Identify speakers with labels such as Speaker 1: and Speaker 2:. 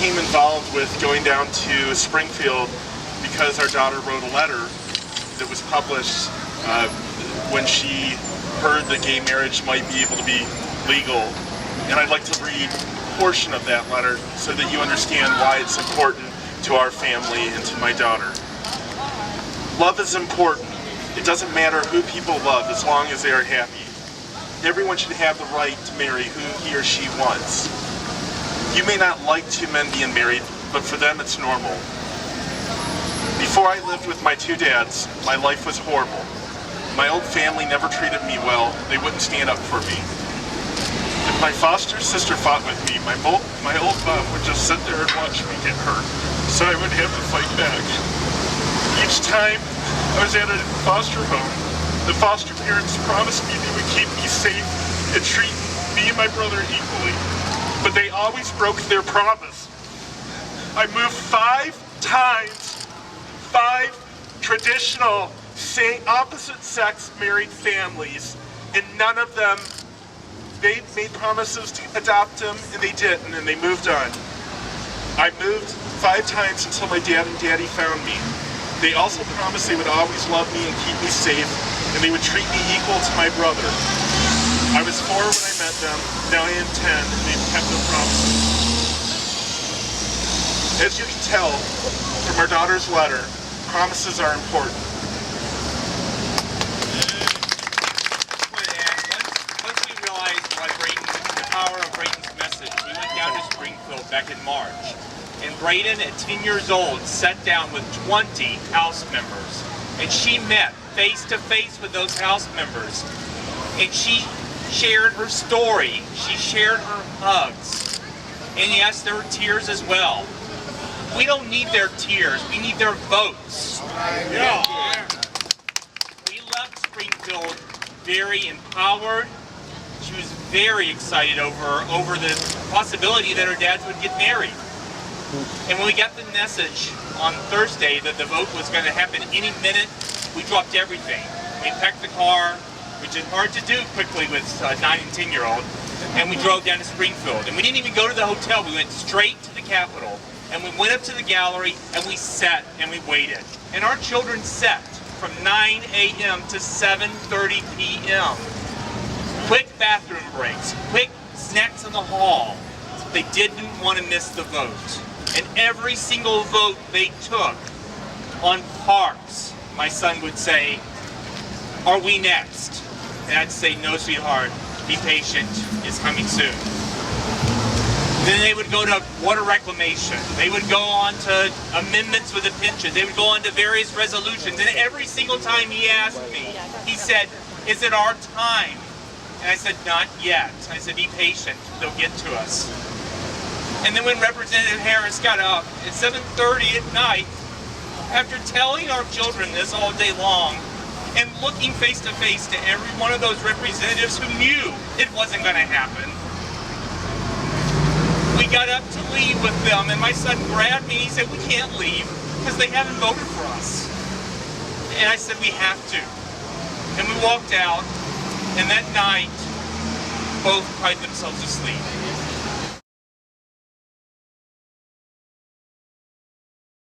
Speaker 1: became involved with going down to Springfield because our daughter wrote a letter that was published when she heard that gay marriage might be able to be legal. And I'd like to read a portion of that letter so that you understand why it's important to our family and to my daughter. Love is important. It doesn't matter who people love as long as they are happy. Everyone should have the right to marry who he or she wants. You may not like two men being married, but for them it's normal. Before I lived with my two dads, my life was horrible. My old family never treated me well. They wouldn't stand up for me. If my foster sister fought with me, my old mom would just sit there and watch me get hurt, so I would have to fight back. Each time I was at a foster home, the foster parents promised me they would keep me safe and treat me and my brother equally, but they always broke their promise. I moved 5 times, 5 traditional, opposite-sex married families, and none of them, they made promises to adopt them, and they didn't, and they moved on. I moved 5 times until my dad and daddy found me. They also promised they would always love me and keep me safe, and they would treat me equal to my brother. I was 4 when I met them, now I am 10, and they've kept their promises. As you can tell from our daughter's letter, promises are important.
Speaker 2: Once we realized the power of Brayden's message, we went down to Springfield back in March. And Brayden, at 10 years old, sat down with 20 house members. And she met face-to-face with those house members. And she shared her story. She shared her hugs. And yes, there were tears as well. We don't need their tears. We need their votes. Yeah. We left Springfield very empowered. She was very excited over the possibility that her dads would get married. And when we got the message on Thursday that the vote was going to happen any minute, we dropped everything. We packed the car, which is hard to do quickly with a 9 and 10-year-old, and we drove down to Springfield. And we didn't even go to the hotel. We went straight to the Capitol, and we went up to the gallery, and we sat and we waited. And our children sat from 9 a.m. to 7:30 p.m. Quick bathroom breaks, quick snacks in the hall. They didn't want to miss the vote. And every single vote they took on parks, my son would say, "Are we next?" And I'd say, "No, sweetheart, be patient, it's coming soon." Then they would go to water reclamation. They would go on to amendments with the pension. They would go on to various resolutions. And every single time he asked me, he said, "Is it our time?" And I said, "Not yet." I said, "Be patient, they'll get to us." And then when Representative Harris got up at 7:30 at night, after telling our children this all day long, and looking face to face to every one of those representatives who knew it wasn't going to happen, we got up to leave with them, and my son grabbed me and he said, "We can't leave because they haven't voted for us." And I said, "We have to." And we walked out, and that night, both cried themselves to sleep.